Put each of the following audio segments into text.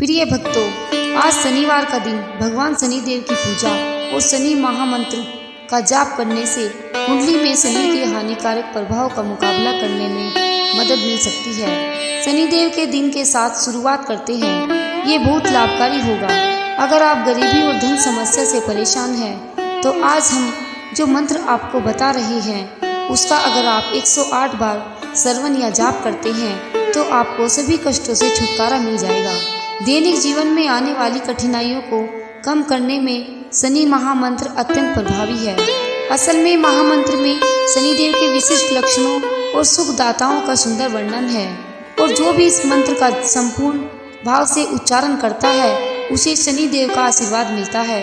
प्रिय भक्तों, आज शनिवार का दिन भगवान शनिदेव की पूजा और शनि महामंत्र का जाप करने से कुंडली में शनि के हानिकारक प्रभाव का मुकाबला करने में मदद मिल सकती है। शनिदेव के दिन के साथ शुरुआत करते हैं, ये बहुत लाभकारी होगा। अगर आप गरीबी और धन समस्या से परेशान हैं तो आज हम जो मंत्र आपको बता रहे हैं उसका अगर आप 108 बार श्रवण या जाप करते हैं तो आपको सभी कष्टों से छुटकारा मिल जाएगा। दैनिक जीवन में आने वाली कठिनाइयों को कम करने में शनि महामंत्र अत्यंत प्रभावी है। असल में महामंत्र में शनिदेव के विशिष्ट लक्षणों और सुखदाताओं का सुंदर वर्णन है और जो भी इस मंत्र का संपूर्ण भाव से उच्चारण करता है उसे शनिदेव का आशीर्वाद मिलता है।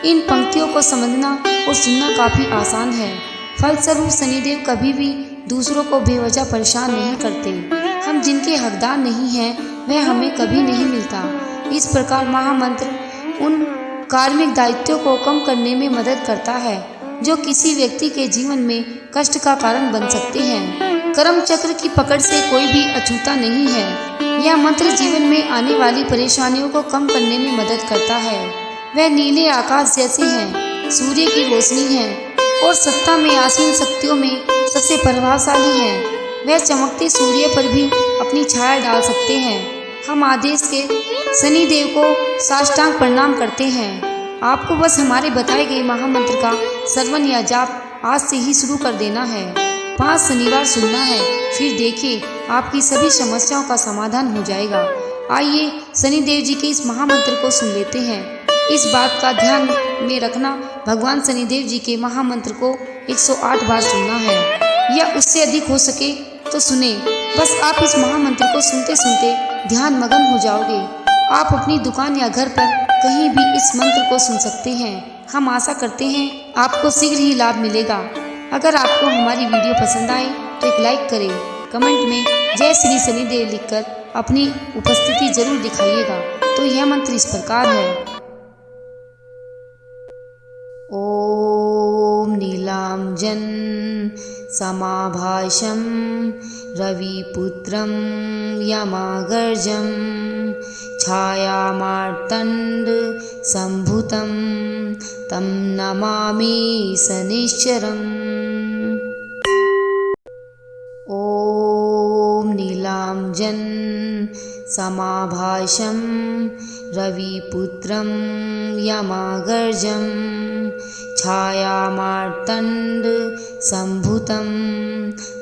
इन पंक्तियों को समझना और सुनना काफी आसान है। फलस्वरूप शनिदेव कभी भी दूसरों को बेवजह परेशान नहीं करते। हम जिनके हकदार नहीं हैं वह हमें कभी नहीं मिलता। इस प्रकार महामंत्र उन कार्मिक दायित्वों को कम करने में मदद करता है जो किसी व्यक्ति के जीवन में कष्ट का कारण बन सकते हैं। कर्म चक्र की पकड़ से कोई भी अछूता नहीं है। यह मंत्र जीवन में आने वाली परेशानियों को कम करने में मदद करता है। वह नीले आकाश जैसे हैं, सूर्य की रोशनी है और सत्ता में आसीन शक्तियों में सबसे प्रभावशाली है। वह चमकते सूर्य पर भी अपनी छाया डाल सकते हैं। हम आदेश के शनिदेव को साष्टांग प्रणाम करते हैं। आपको बस हमारे बताए गए महामंत्र का श्रवण या जाप आज से ही शुरू कर देना है। 5 शनिवार सुनना है, फिर देखिए आपकी सभी समस्याओं का समाधान हो जाएगा। आइए शनिदेव जी के इस महामंत्र को सुन लेते हैं। इस बात का ध्यान में रखना, भगवान शनिदेव जी के महामंत्र को 108 बार सुनना है या उससे अधिक हो सके तो सुने। बस आप इस महामंत्र को सुनते सुनते ध्यान मगन हो जाओगे। आप अपनी दुकान या घर पर कहीं भी इस मंत्र को सुन सकते हैं। हम आशा करते हैं आपको शीघ्र ही लाभ मिलेगा। अगर आपको हमारी वीडियो पसंद आए तो एक लाइक करें, कमेंट में जय श्री शनिदेव लिखकर अपनी उपस्थिति जरूर दिखाइएगा। तो यह मंत्र इस प्रकार है। ओम नीलांजन समाभाषं रविपुत्रं यमागर्जं छायामार्तण्ड सम्भुतं तं नमामि शनिश्चरम्। ॐ नीलांजन समाभाषं रविपुत्रं यमागर्जं छायामार्तण्ड सम्भुतं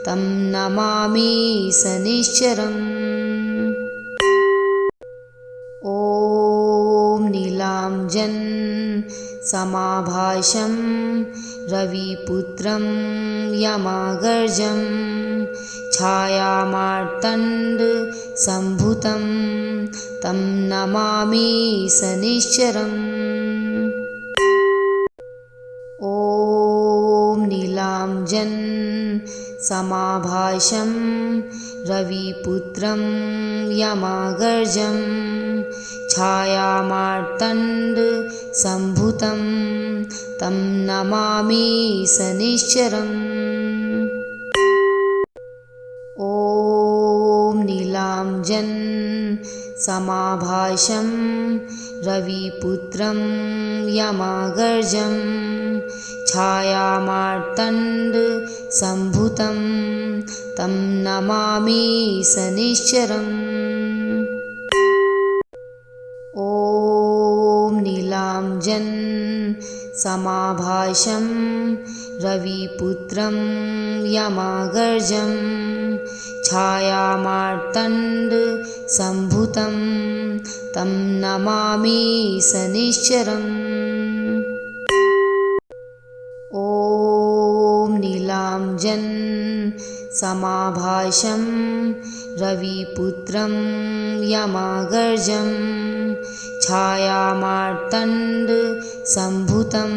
तं नमामि शनिश्चरम्। ॐ नीलांजन समाभाषं रविपुत्रं यमागर्जं छायामार्तण्ड सम्भुतं तं नमामि शनिश्चरम्। ॐ नीलांजन समाभाषं रविपुत्रं यमागर्जं छायामार्तण्ड सम्भुतं तं नमामि शनिश्चरम्। ॐ नीलांजन समाभाषं रविपुत्रं यमागर्जं छायामार्तण्ड सम्भुतं तं नमामि शनिश्चरम्। ॐ नीलांजन समाभाषं रविपुत्रं यमागर्जं छायामार्तण्ड सम्भुतं तं नमामि शनिश्चरम्। ॐ नीलांजन समाभाषं रविपुत्रं यमागर्जं छायामार्तण्ड सम्भुतं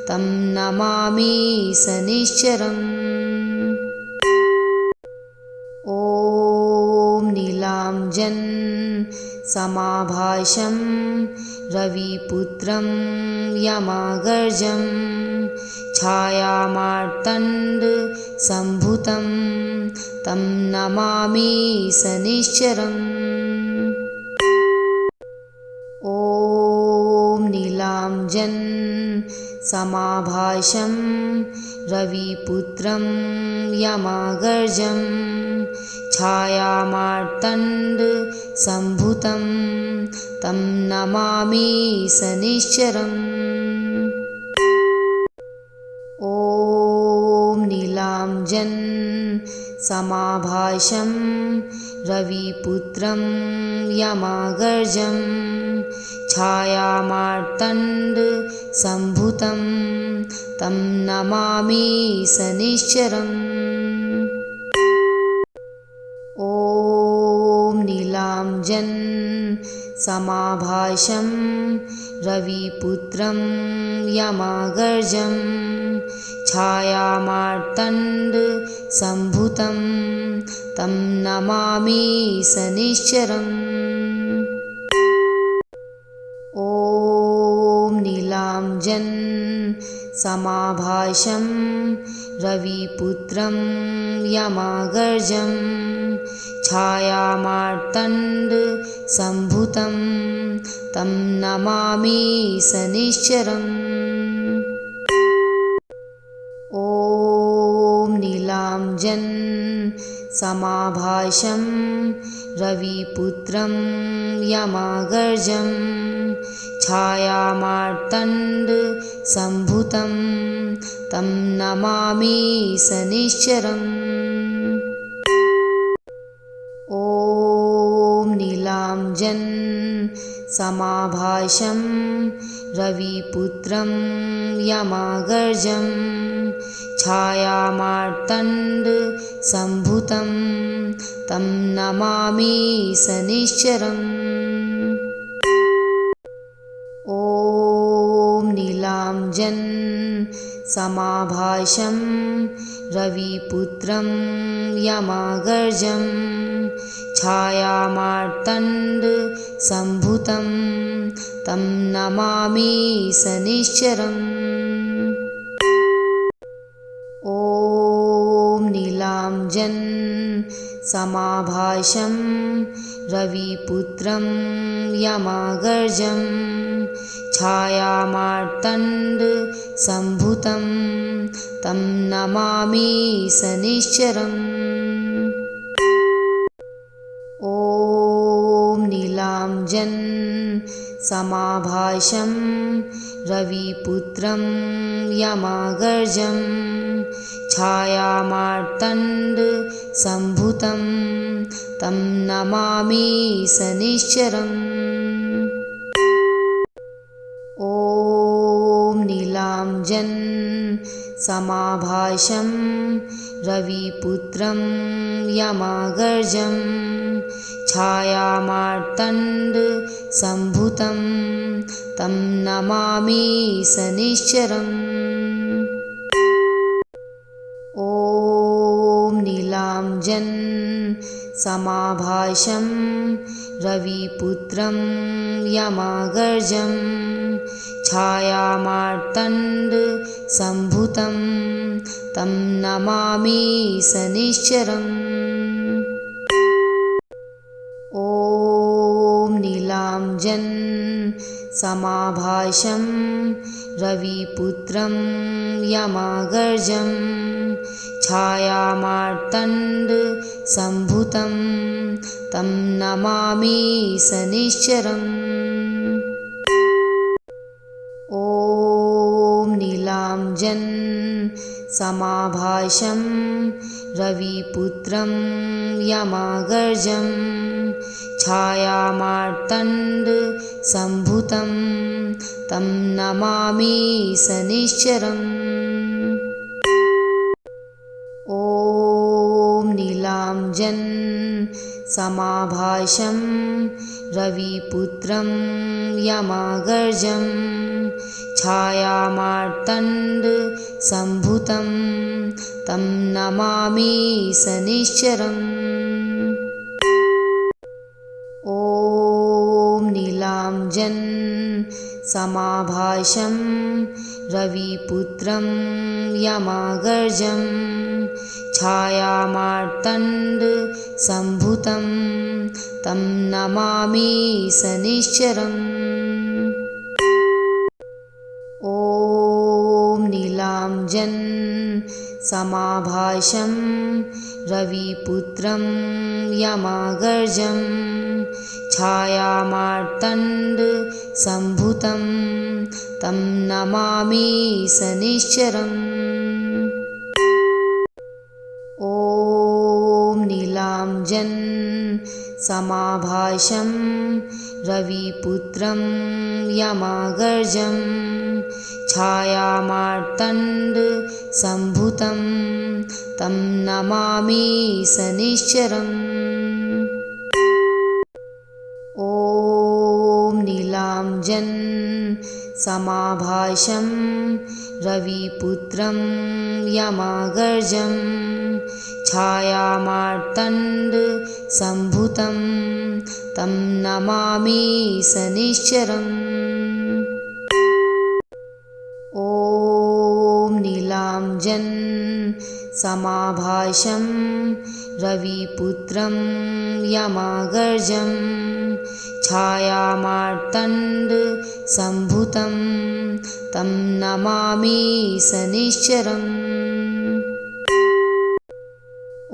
तं नमामि शनिश्चरम्। ॐ नीलांजन समाभाषं रविपुत्रं यमागर्जं छायामार्तण्ड सम्भुतं तं नमामि शनिश्चरम्। नीलांजन समाभाषं रविपुत्रं यमागर्जं छायामार्तण्ड सम्भुतं तं नमामि शनिश्चरम्। ॐ नीलांजन समाभाषं रविपुत्रं यमागर्जं छायामार्तण्ड सम्भुतं तं नमामि शनिश्चरम्। ॐ नीलांजन समाभाषं रविपुत्रं यमागर्जं छायामार्तण्ड सम्भुतं तं नमामि शनिश्चरम्। ॐ नीलांजन समाभाषं रविपुत्रं यमागर्जं छायामार्तण्ड सम्भुतं तं नमामि शनिश्चरम्। ॐ नीलांजन समाभाषं रविपुत्रं यमागर्जं छायामार्तण्ड सम्भुतं तं नमामि शनिश्चरम्। ॐ नीलांजन समाभाषं रविपुत्रं यमागर्जं छायामार्तण्ड सम्भुतं तं नमामि शनिश्चरम्। ॐ नीलांजन समाभाषं रविपुत्रं यमागर्जं छायामार्तण्ड सम्भुतं तं नमामि शनिश्चरम्। ॐ नीलांजन समाभाषं रविपुत्रं यमागर्जं छायामार्तण्ड सम्भुतं तं नमामि शनिश्चरम्। ॐ नीलांजन समाभाषं रविपुत्रं यमागर्जं छायामार्तण्ड सम्भुतं तं नमामि शनिश्चरम्। ॐ नीलांजन समाभाषं रविपुत्रं यमागर्जं छायामार्तण्ड सम्भुतं तं नमामि शनिश्चरम्। ॐ नीलांजन समाभाषं रविपुत्रं यमागर्जं छायामार्तण्ड सम्भुतं तं नमामि शनिश्चरम्। ॐ नीलांजन समाभाषं रविपुत्रं यमागर्जं छायामार्तण्ड सम्भुतं तं नमामि शनिश्चरम्। ॐ नीलांजन समाभाषं रविपुत्रं यमागर्जं छायामार्तण्ड सम्भुतं तं नमामि शनिश्चरम्। ॐ नीलांजन समाभाषं रविपुत्रं यमागर्जं छायामार्तण्ड सम्भुतं तं नमामि शनिश्चरम्। ॐ नीलांजन समाभाषं रविपुत्रं यमागर्जं छायामार्तण्ड सम्भुतं तं नमामि शनिश्चरम्। नीलांजन समाभाषं रविपुत्रं यमागर्जं छायामार्तण्ड सम्भुतं तं नमामि शनिश्चरम्। ॐ नीलांजन समाभाषं रविपुत्रं यमागर्जं छायामार्तण्ड सम्भुतं तं नमामि शनिश्चरम्। ॐ नीलांजन समाभाषं रविपुत्रं यमागर्जं छायामार्तण्ड सम्भुतं तं नमामि शनिश्चरम्। ॐ नीलांजन समाभाषं रविपुत्रं यमागर्जं छायामार्तण्ड सम्भुतं तं नमामि शनिश्चरम्।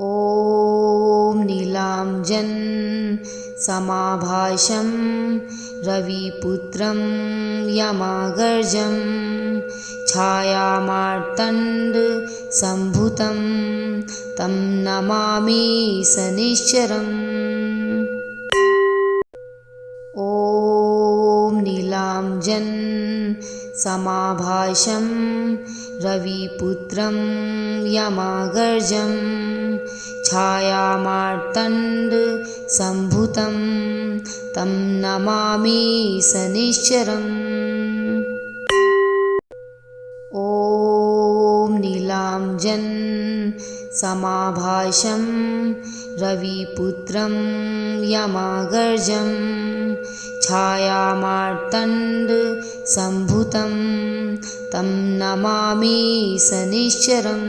ॐ नीलांजन समाभाषं रविपुत्रं यमागर्जं छायामार्तण्ड सम्भुतं तं नमामि शनिश्चरम्। ॐ नीलांजन समाभाषं रविपुत्रं यमागर्जं छायामार्तण्ड सम्भुतं तं नमामि शनिश्चरम्। ॐ नीलांजन समाभाषं रविपुत्रं यमागर्जं छायामार्तण्ड सम्भुतं तं नमामि शनिश्चरम्।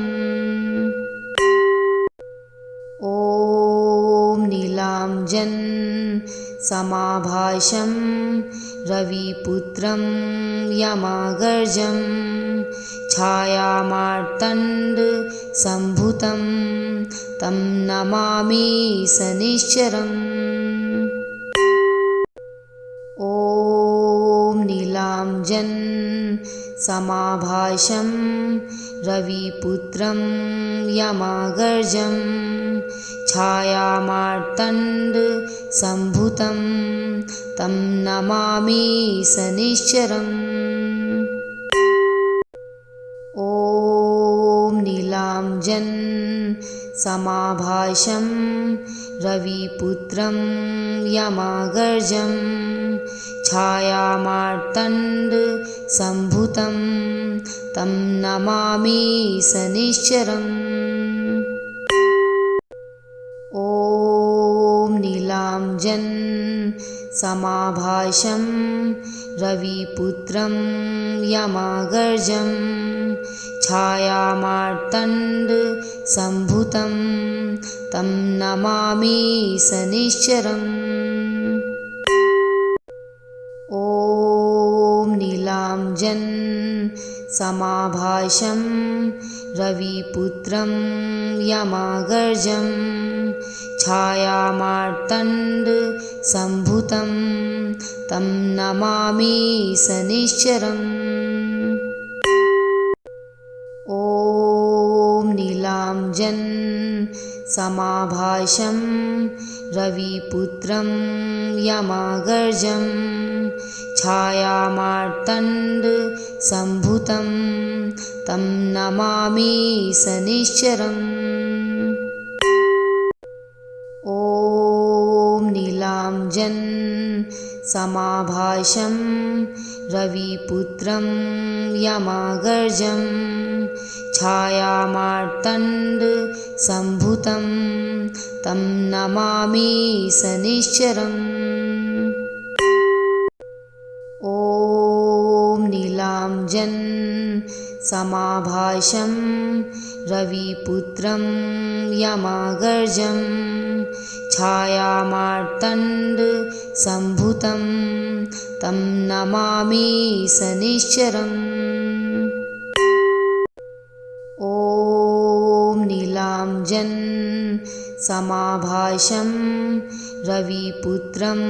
ॐ नीलांजन समाभाषं रविपुत्रं यमागर्जं छायामार्तण्ड सम्भुतं तं नमामि शनिश्चरम्। ॐ नीलांजन समाभाषं रविपुत्रं यमागर्जं छायामार्तण्ड सम्भुतं तं नमामि शनिश्चरम्। ॐ नीलांजन समाभाषं रविपुत्रं यमागर्जं छायामार्तण्ड सम्भुतं तं नमामि शनिश्चरम्। ॐ नीलांजन समाभाषं रविपुत्रं यमागर्जं छायामार्तण्ड सम्भुतं तं नमामि शनिश्चरम्। ॐ नीलांजन समाभाषं रविपुत्रं यमागर्जं छायामार्तण्ड सम्भुतं तं नमामि शनिश्चरम्। ॐ नीलांजन समाभाषं रविपुत्रं यमागर्जं छायामार्तण्ड सम्भुतं तं नमामि शनिश्चरम्। ॐ नीलांजन समाभाषं रविपुत्रं यमागर्जं छायामार्तण्ड सम्भुतं तं नमामि शनिश्चरम्। ॐ नीलांजन समाभाषं रविपुत्रं यमागर्जं छायामार्तण्ड सम्भुतं तं नमामि शनिश्चरम्। नीलांजन समाभाषं रविपुत्रं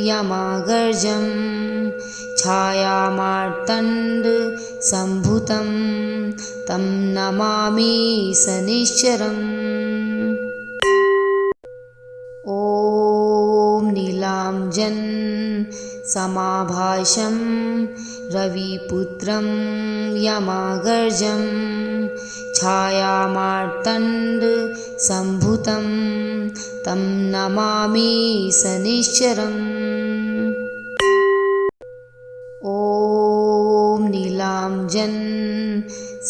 यमागर्जं छायामार्तण्ड सम्भुतं तं नमामि शनिश्चरम्। ॐ नीलांजन समाभाषं रविपुत्रं यमागर्जं छायामार्तण्ड सम्भुतं तं नमामि शनिश्चरम्। ॐ नीलांजन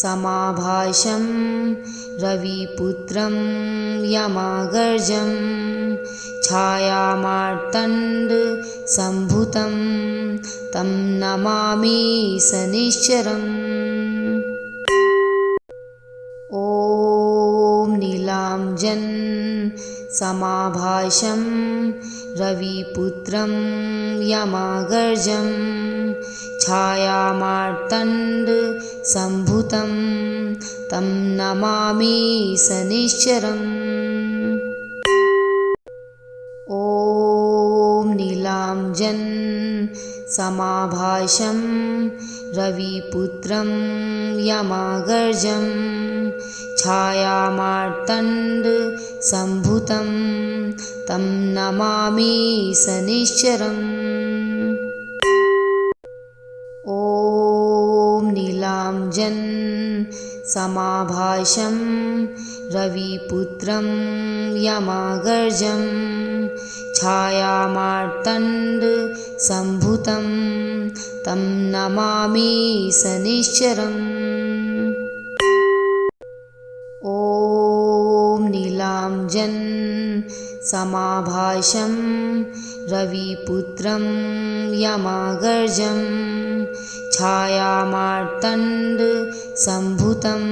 समाभाषं रविपुत्रं यमागर्जं छायामार्तण्ड सम्भुतं तं नमामि शनिश्चरम्। ॐ नीलांजन समाभाषं रविपुत्रं यमागर्जं छायामार्तण्ड सम्भुतं तं नमामि शनिश्चरम्। ॐ नीलांजन समाभाषं रविपुत्रं यमागर्जं छायामार्तण्ड सम्भुतं तं नमामि शनिश्चरम्। ॐ नीलांजन समाभाषं रविपुत्रं यमागर्जं छायामार्तण्ड सम्भुतं तं नमामि शनिश्चरम्। ॐ नीलांजन समाभाषं रविपुत्रं यमागर्जं छायामार्तण्ड सम्भुतं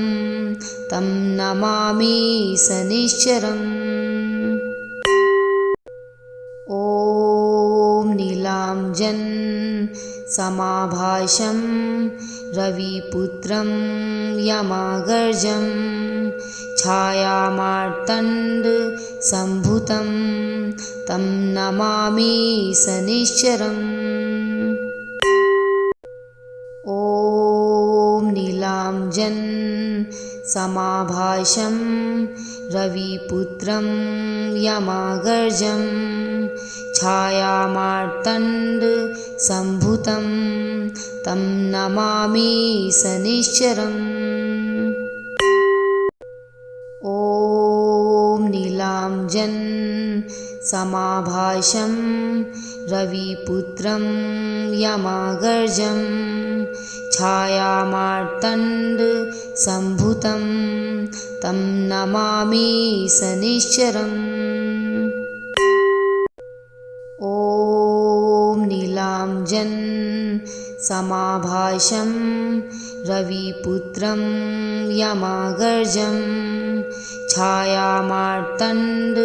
तं नमामि शनिश्चरम्। ॐ नीलांजन समाभाषं रविपुत्रं यमागर्जं छायामार्तण्ड सम्भुतं तं नमामि शनिश्चरम्। ॐ नीलांजन समाभाषं रविपुत्रं यमागर्जं छायामार्तण्ड सम्भुतं तं नमामि शनिश्चरम्। ॐ नीलांजन समाभाषं रविपुत्रं यमागर्जं छायामार्तण्ड सम्भुतं तं नमामि शनिश्चरम्। ॐ नीलांजन समाभाषं रविपुत्रं यमागर्जं छायामार्तण्ड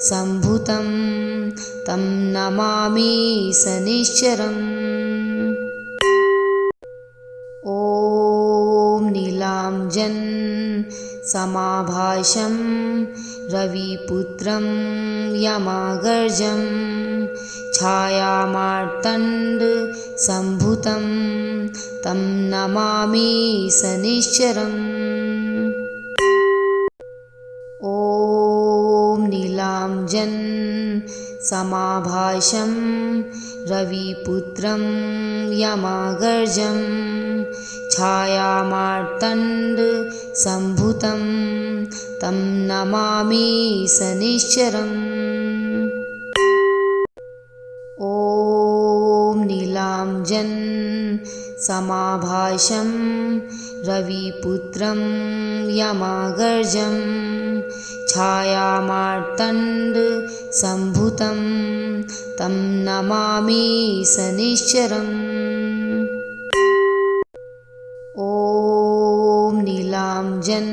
सम्भुतं तं नमामि शनिश्चरम्। ॐ नीलांजन समाभाषं रविपुत्रं यमागर्जं छायामार्तण्ड सम्भुतं तं नमामि शनिश्चरम्। ॐ नीलांजन समाभाषं रविपुत्रं यमागर्जं छायामार्तण्ड सम्भुतं तं नमामि शनिश्चरम्। ॐ नीलांजन समाभाषं रविपुत्रं यमागर्जं छायामार्तण्ड सम्भुतं तं नमामि शनिश्चरम्। ॐ नीलांजन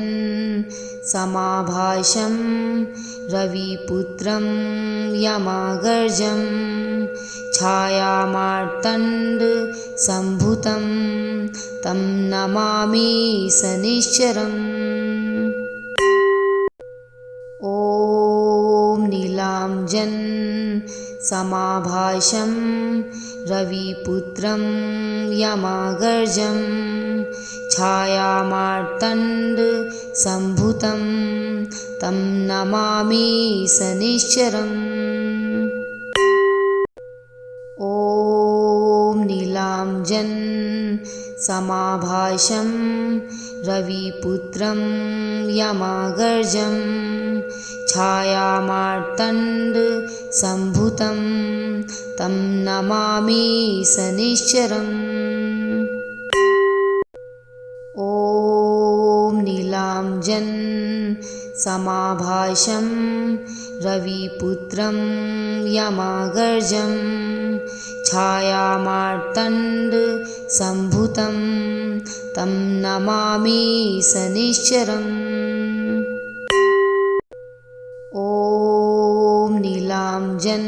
समाभाषं रविपुत्रं यमागर्जं छायामार्तण्ड सम्भुतं तं नमामि शनिश्चरम्। नीलांजन समाभाषं रविपुत्रं यमागर्जं छायामार्तण्ड सम्भुतं तं नमामि शनिश्चरम्। ॐ नीलांजन समाभाषं रविपुत्रं यमागर्जं छायामार्तण्ड सम्भुतं तं नमामि शनिश्चरम्। ॐ नीलांजन समाभाषं रविपुत्रं यमागर्जं छायामार्तण्ड सम्भुतं तं नमामि शनिश्चरम्। ॐ नीलांजन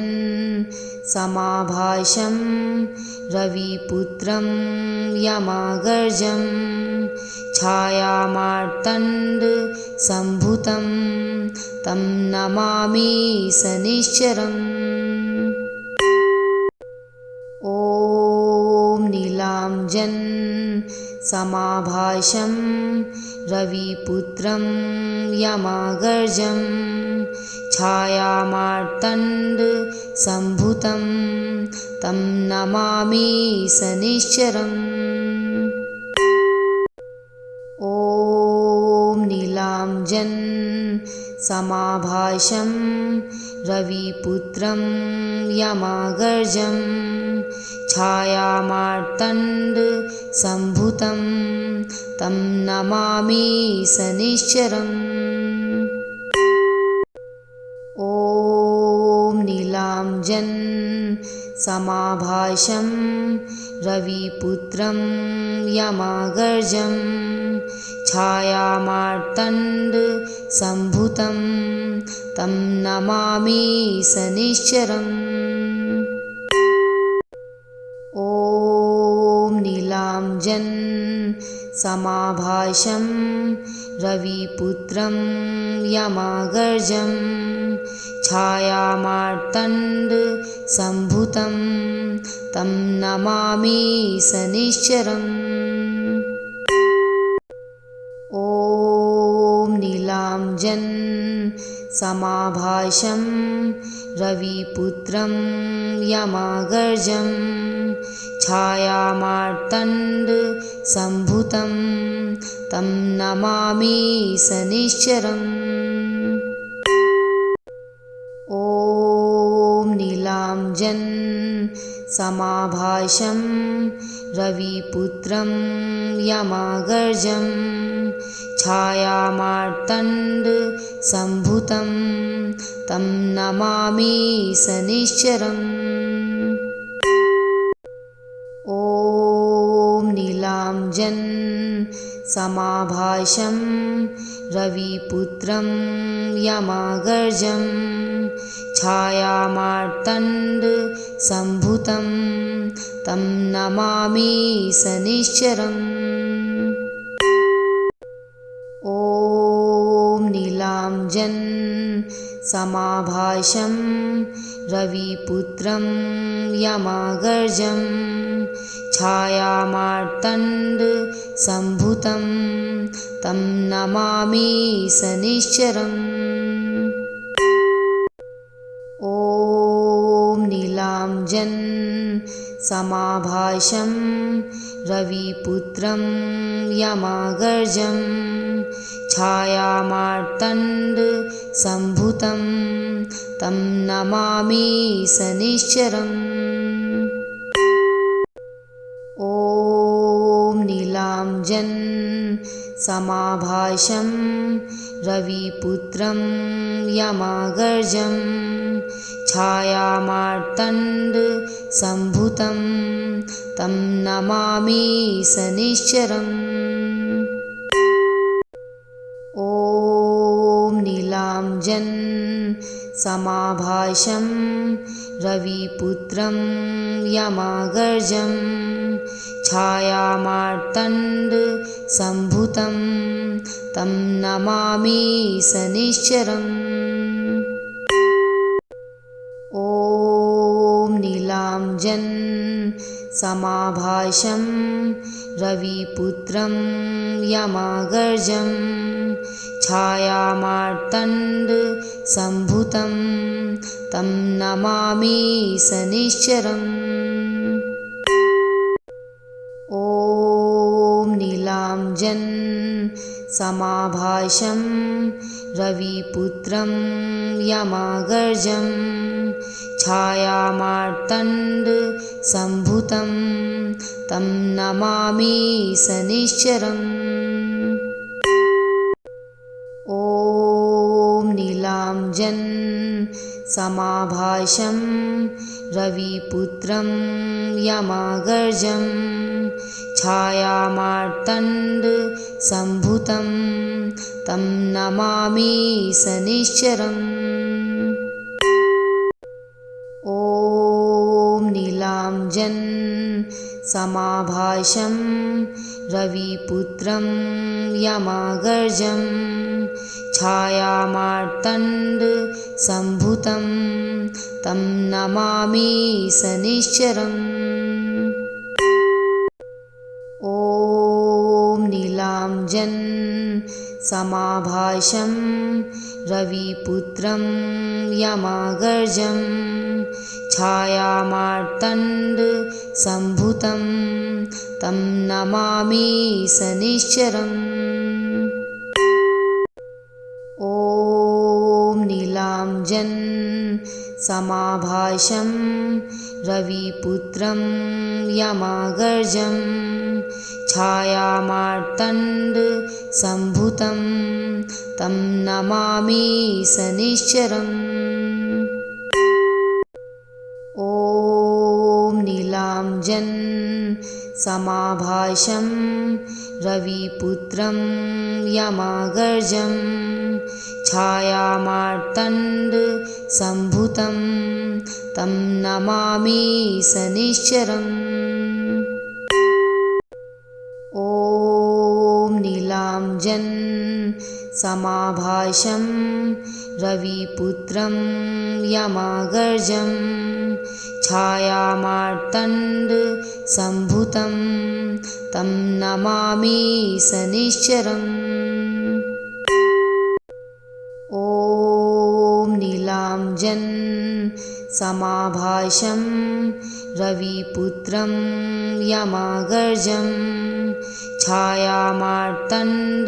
समाभाषं रविपुत्रं यमागर्जं छायामार्तण्ड सम्भुतं तं नमामि शनिश्चरम्। ॐ नीलांजन समाभाषं रविपुत्रं यमागर्जं छायामार्तण्ड सम्भुतं तं नमामि शनिश्चरम्। ॐ नीलांजन समाभाषं रविपुत्रं यमागर्जं छायामार्तण्ड सम्भुतं तं नमामि शनिश्चरम्। ॐ नीलांजन समाभाषं रविपुत्रं यमागर्जं छायामार्तण्ड सम्भुतं तं नमामि शनिश्चरम्। ॐ नीलांजन समाभाषं रविपुत्रं यमागर्जं छायामार्तण्ड सम्भुतं तं नमामि शनिश्चरम्। ॐ नीलांजन समाभाषं रविपुत्रं यमागर्जं छायामार्तण्ड सम्भुतं तं नमामि शनिश्चरम्। ॐ नीलांजन समाभाषं रविपुत्रं यमागर्जं छायामार्तण्ड सम्भुतं तं नमामि शनिश्चरम्। ॐ नीलांजन समाभाषं रविपुत्रं यमागर्जं छायामार्तण्ड सम्भुतं तं नमामि शनिश्चरम्। ॐ नीलांजन समाभाषं रविपुत्रं यमागर्जं छायामार्तण्ड सम्भुतं तं नमामि शनिश्चरम्। ॐ नीलांजन समाभाषं रविपुत्रं यमागर्जं छायामार्तण्ड सम्भुतं तं नमामि शनिश्चरम्। ॐ नीलांजन समाभाषं रविपुत्रं यमागर्जं छायामार्तण्ड सम्भुतं तं नमामि शनिश्चरम्। ॐ नीलांजन समाभाषं रविपुत्रं यमागर्जं छायामार्तण्ड सम्भुतं तं नमामि शनिश्चरम्। नीलांजन समाभाषं रविपुत्रं यमागर्जं छायामार्तण्ड सम्भुतं तं नमामि शनिश्चरम्। ॐ नीलांजन समाभाषं रविपुत्रं यमागर्जं छायामार्तण्ड सम्भुतं तं नमामि शनिश्चरम्। ॐ नीलांजन समाभाषं रविपुत्रं यमागर्जं छायामार्तण्ड सम्भुतं तं नमामि शनिश्चरम्। ॐ नीलांजन समाभाषं रविपुत्रं यमागर्जं छायामार्तण्ड सम्भुतं तं नमामि शनिश्चरम्। ॐ नीलांजन समाभाषं रविपुत्रं यमागर्जं छायामार्तण्ड सम्भुतं तं नमामि शनिश्चरम्। ॐ नीलांजन समाभाषं रविपुत्रं यमागर्जं छायामार्तण्ड सम्भुतं तं नमामि शनिश्चरम्। ॐ नीलांजन समाभाषं रविपुत्रं यमागर्जं छायामार्तण्ड सम्भुतं तं नमामि शनिश्चरम्। ॐ नीलांजन समाभाषं रविपुत्रं यमागर्जं छायामार्तण्ड सम्भुतं तं नमामि शनिश्चरम्। ॐ नीलांजन समाभाषं रविपुत्रं यमागर्जं छायामार्तण्ड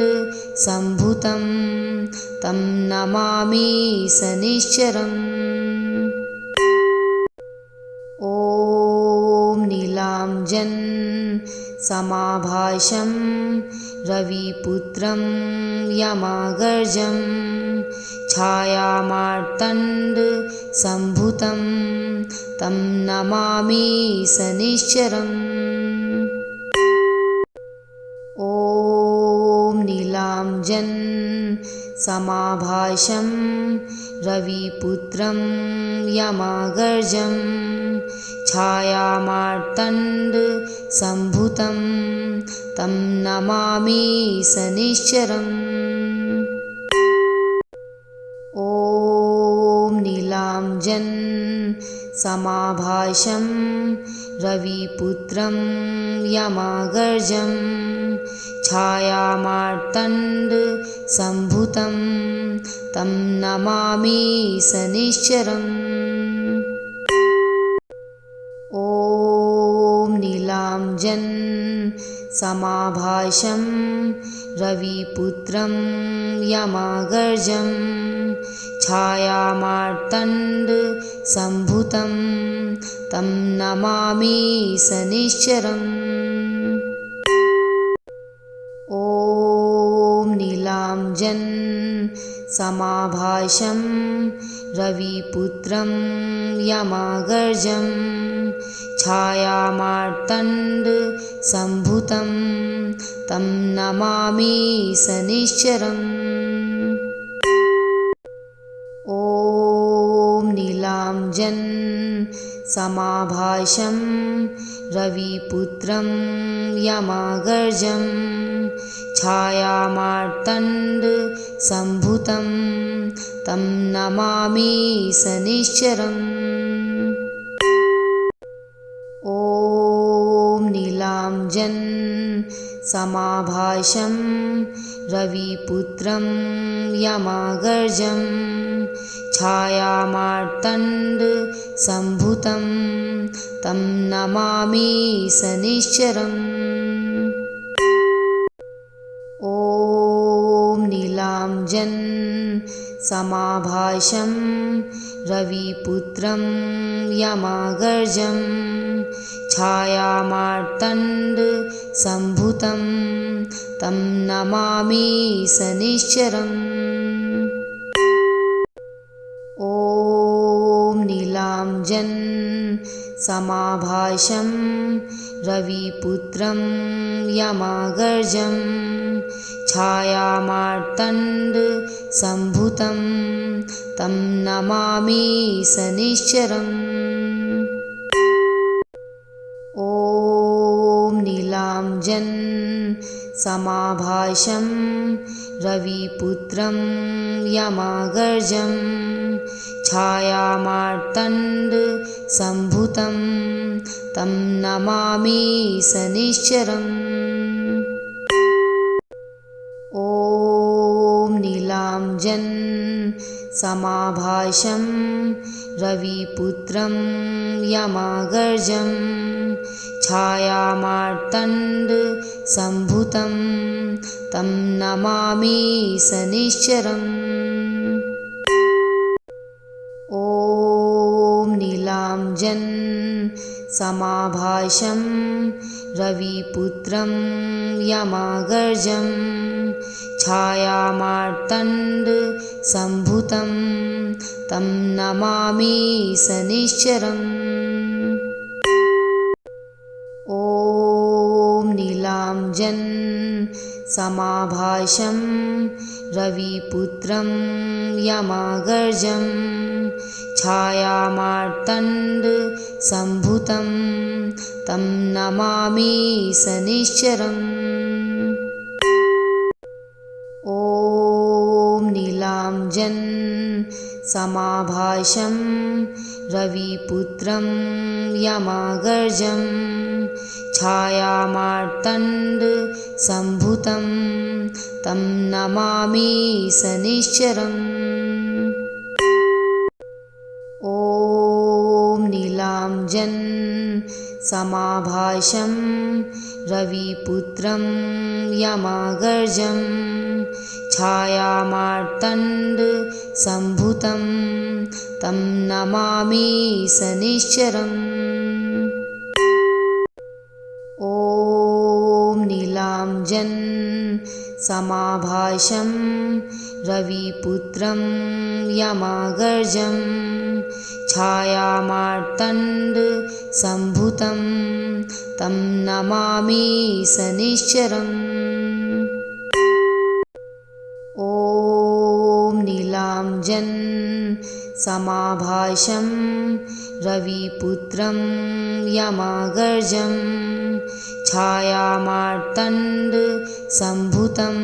सम्भुतं तं नमामि शनिश्चरम्। ॐ नीलांजन समाभाषं रविपुत्रं यमागर्जं छायामार्तण्ड सम्भुतं तं नमामि शनिश्चरम्। ॐ नीलांजन समाभाषं रविपुत्रं यमागर्जं छायामार्तण्ड सम्भुतं तं नमामि शनिश्चरम्। ॐ नीलांजन समाभाषं रविपुत्रं यमागर्जं छायामार्तण्ड सम्भुतं तं नमामि शनिश्चरम्। ॐ नीलांजन समाभाषं रविपुत्रं यमागर्जं छायामार्तण्ड सम्भुतं तं नमामि शनिश्चरम्। ॐ नीलांजन समाभाषं रविपुत्रं यमागर्जं छायामार्तण्ड सम्भुतं तं नमामि शनिश्चरम्। ॐ नीलांजन समाभाषं रविपुत्रं यमागर्जं छायामार्तण्ड सम्भुतं तं नमामि शनिश्चरम्। नीलांजन समाभाषं रविपुत्रं यमागर्जं छायामार्तण्ड सम्भुतं तं नमामि शनिश्चरम्। ॐ नीलांजन समाभाषं रविपुत्रं यमागर्जं छायामार्तण्ड सम्भुतं तं नमामि शनिश्चरम्। ॐ नीलांजन समाभाषं रविपुत्रं यमागर्जं छायामार्तण्ड सम्भुतं तं नमामि शनिश्चरम्। ॐ नीलांजन समाभाषं रविपुत्रं यमागर्जं छायामार्तण्ड सम्भुतं तं नमामि शनिश्चरम्। ॐ नीलांजन समाभाषं रविपुत्रं यमागर्जं छायामार्तण्ड सम्भुतं तं नमामि शनिश्चरम्। ॐ नीलांजन समाभाषं रविपुत्रं यमागर्जं छायामार्तण्ड सम्भुतं तं नमामि शनिश्चरम्। ॐ नीलांजन समाभाषं रविपुत्रं यमागर्जं छायामार्तण्ड सम्भुतं तं नमामि शनिश्चरम्। ॐ नीलांजन समाभाषं रविपुत्रं यमागर्जं छायामार्तण्ड सम्भुतं तं नमामि शनिश्चरम्। ॐ नीलांजन समाभाषं रविपुत्रं यमागर्जं छायामार्तण्ड सम्भुतं तं नमामि शनिश्चरम्। ॐ नीलांजन समाभाषं रविपुत्रं यमागर्जं छायामार्तण्ड सम्भुतं तं नमामि शनिश्चरम्। ॐ नीलांजन समाभाषं रविपुत्रं यमागर्जं छायामार्तण्ड सम्भुतं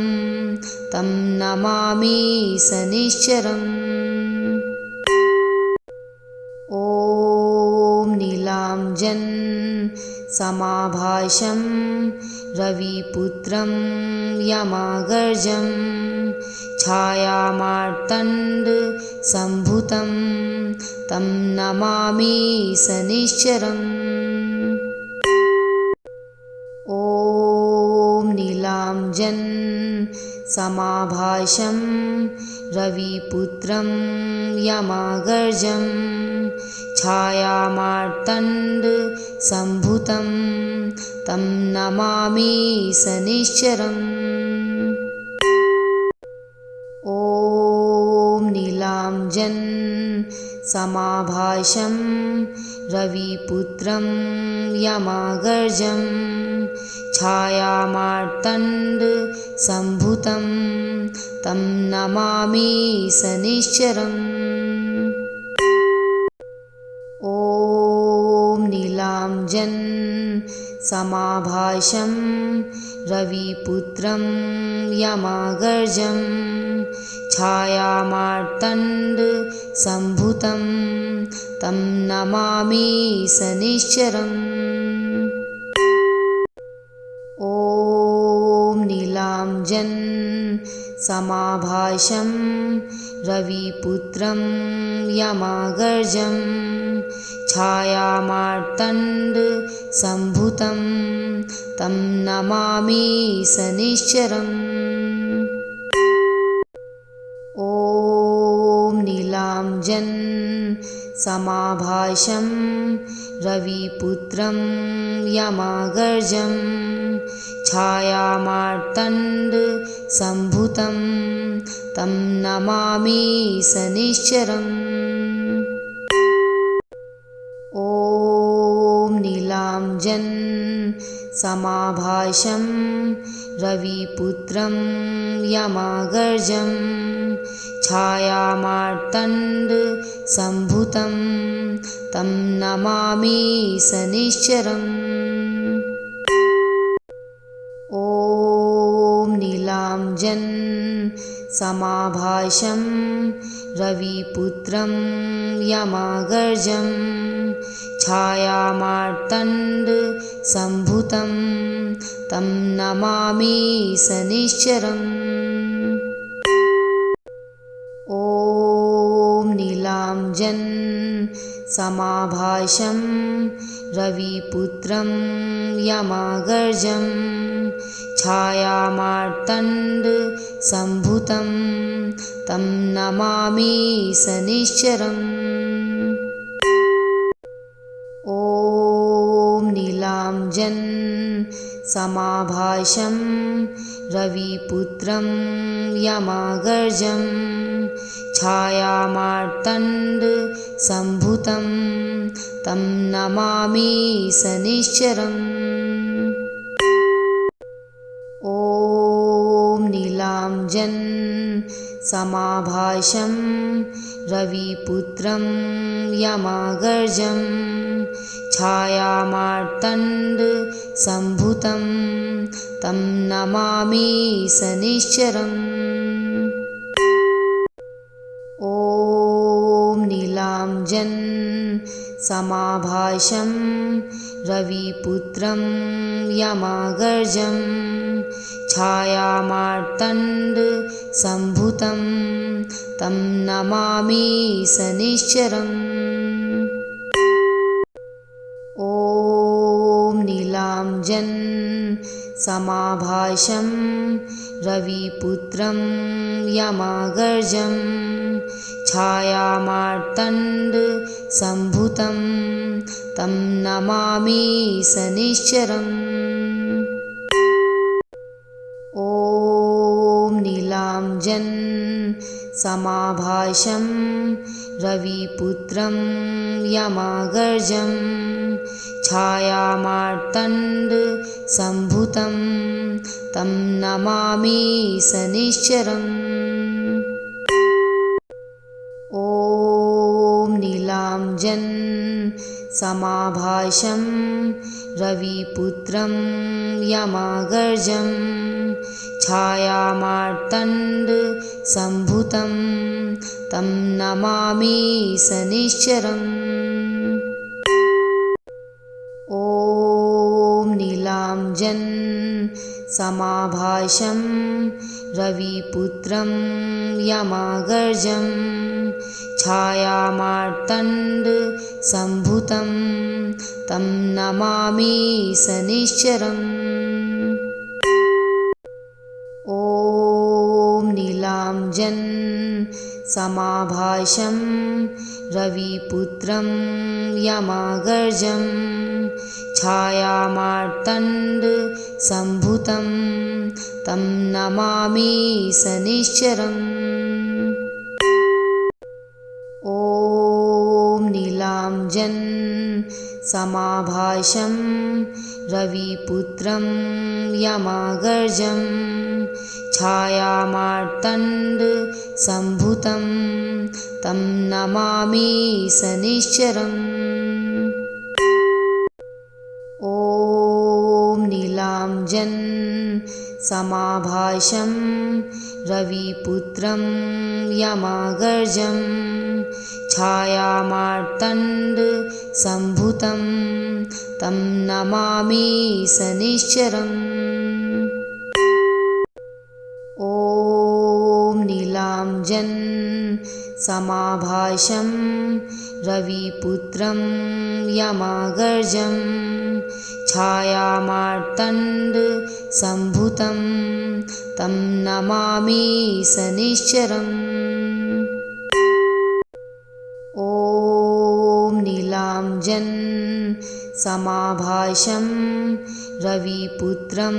तं नमामि शनिश्चरम्। ॐ नीलांजन समाभाषं रविपुत्रं यमागर्जं छायामार्तण्ड सम्भुतं तं नमामि शनिश्चरम्। ॐ नीलांजन समाभाषं रविपुत्रं यमागर्जं छायामार्तण्ड सम्भुतं तं नमामि शनिश्चरम्। ॐ नीलांजन समाभाषं रविपुत्रं यमागर्जं छायामार्तण्ड सम्भुतं तं नमामि शनिश्चरम्। ॐ नीलांजन समाभाषं रविपुत्रं यमागर्जं छायामार्तण्ड सम्भुतं तं नमामि शनिश्चरम्। ॐ नीलाञ्जन समाभाषं रविपुत्रं यमागर्जं छायामार्तण्ड सम्भुतं तं नमामि शनिश्चरम्। ॐ नीलाञ्जन समाभाषं रविपुत्रं यमागर्जं छायामार्तण्ड सम्भुतं तं नमामि शनिश्चरम्। ॐ नीलाञ्जन समाभाषं रविपुत्रं यमागर्जं छायामार्तण्ड सम्भुतं तं नमामि शनिश्चरम्। ॐ नीलाञ्जन समाभाषं रविपुत्रं यमागर्जं छायामार्तण्ड सम्भुतं तं नमामि शनिश्चरम्। ॐ नीलाञ्जन समाभाषं रविपुत्रं यमागर्जं छायामार्तण्ड सम्भुतं तं नमामि शनिश्चरम्। ॐ नीलाञ्जन समाभाषं रविपुत्रं यमागर्जं छायामार्तण्ड सम्भुतं तं नमामि शनिश्चरम्। ॐ नीलाञ्जन समाभाषं रविपुत्रं यमागर्जं छायामार्तण्ड सम्भुतं तं नमामि शनिश्चरम्। ॐ नीलाञ्जन समाभाषं रविपुत्रं यमागर्जं छायामार्तण्ड सम्भुतं तं नमामि शनिश्चरम्। ॐ नीलाञ्जन समाभाषं रविपुत्रं यमागर्जं छायामार्तण्ड सम्भुतं तं नमामि शनिश्चरम्। ॐ नीलाञ्जन समाभाषं रविपुत्रं यमागर्जं छायामार्तण्ड सम्भुतं तं नमामि शनिश्चरम्। ॐ नीलाञ्जन समाभाषं रविपुत्रं यमागर्जं छायामार्तण्ड सम्भुतं तं नमामि शनिश्चरम्। ॐ नीलाञ्जन समाभाषं रविपुत्रं यमागर्जं छायामार्तण्ड सम्भुतं तं नमामि शनिश्चरम्। ॐ नीलाञ्जन समाभाषं रविपुत्रं यमागर्जं छायामार्तण्ड सम्भुतं तं नमामि शनिश्चरम्। ॐ नीलाञ्जन समाभाषं रविपुत्रं यमागर्जं छायामार्तण्ड सम्भुतं तं नमामि शनिश्चरम्। ॐ नीलाञ्जन समाभाषं रविपुत्रं यमागर्जं छायामार्तण्ड सम्भुतं तं नमामि शनिश्चरम्। नीलांजन समाभाषं रविपुत्रं यमागर्जं छायामार्तण्ड सम्भुतं तं नमामि शनिश्चरम्। ॐ नीलांजन समाभाषं रविपुत्रं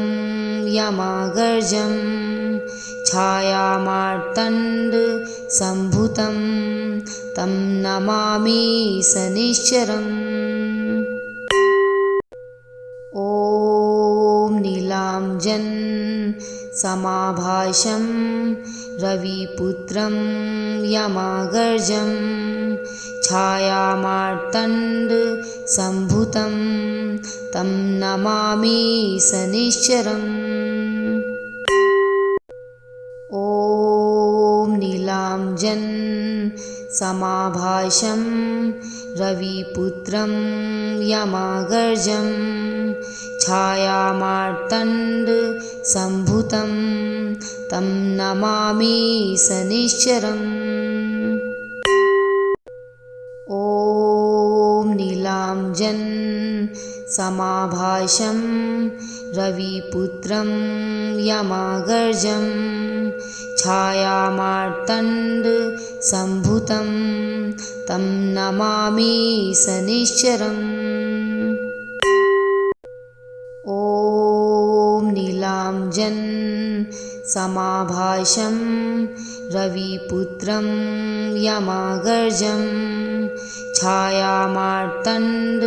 यमागर्जं छायामार्तण्ड सम्भुतं तं नमामि शनिश्चरम्। ॐ नीलांजन समाभाषं रविपुत्रं यमागर्जं छायामार्तण्ड सम्भुतं तं नमामि शनिश्चरम्। ॐ नीलांजन समाभाषं रविपुत्रं यमागर्जं छायामार्तण्ड सम्भुतं तं नमामि शनिश्चरम्। ॐ नीलांजन समाभाषं रविपुत्रं यमागर्जं छायामार्तण्ड सम्भुतं तं नमामि शनिश्चरम्। ॐ नीलांजन समाभाषं रविपुत्रं यमागर्जं छायामार्तण्ड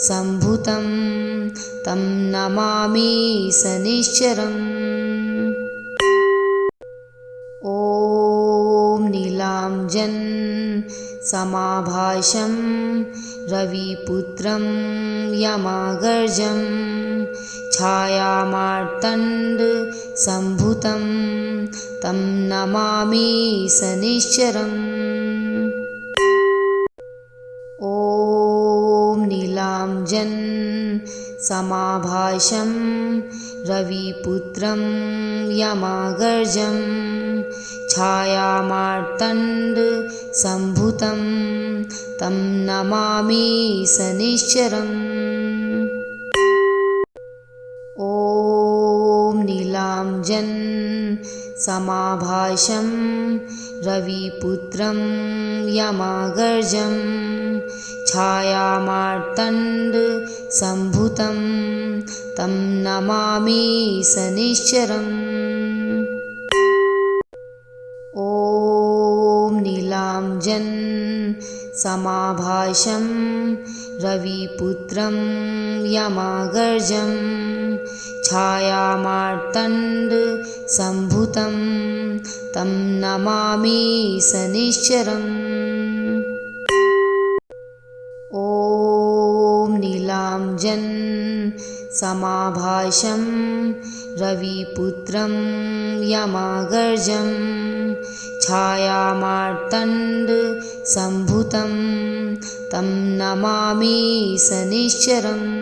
सम्भुतं तं नमामि शनिश्चरम्। ॐ नीलांजन समाभाषं रविपुत्रं यमागर्जं छायामार्तण्ड सम्भुतं तं नमामि शनिश्चरम्। ॐ नीलांजन समाभाषं रविपुत्रं यमागर्जं छायामार्तण्ड सम्भुतं तं नमामि शनिश्चरम्। ॐ नीलांजन समाभाषं रविपुत्रं यमागर्जं छायामार्तण्ड सम्भुतं तं नमामि शनिश्चरम्। ॐ नीलांजन समाभाषं रविपुत्रं यमागर्जं छायामार्तण्ड सम्भुतं तं नमामि शनिश्चरम्। ॐ नीलांजन समाभाषं रविपुत्रं यमागर्जं छायामार्तण्ड सम्भुतं तं नमामि शनिश्चरम्।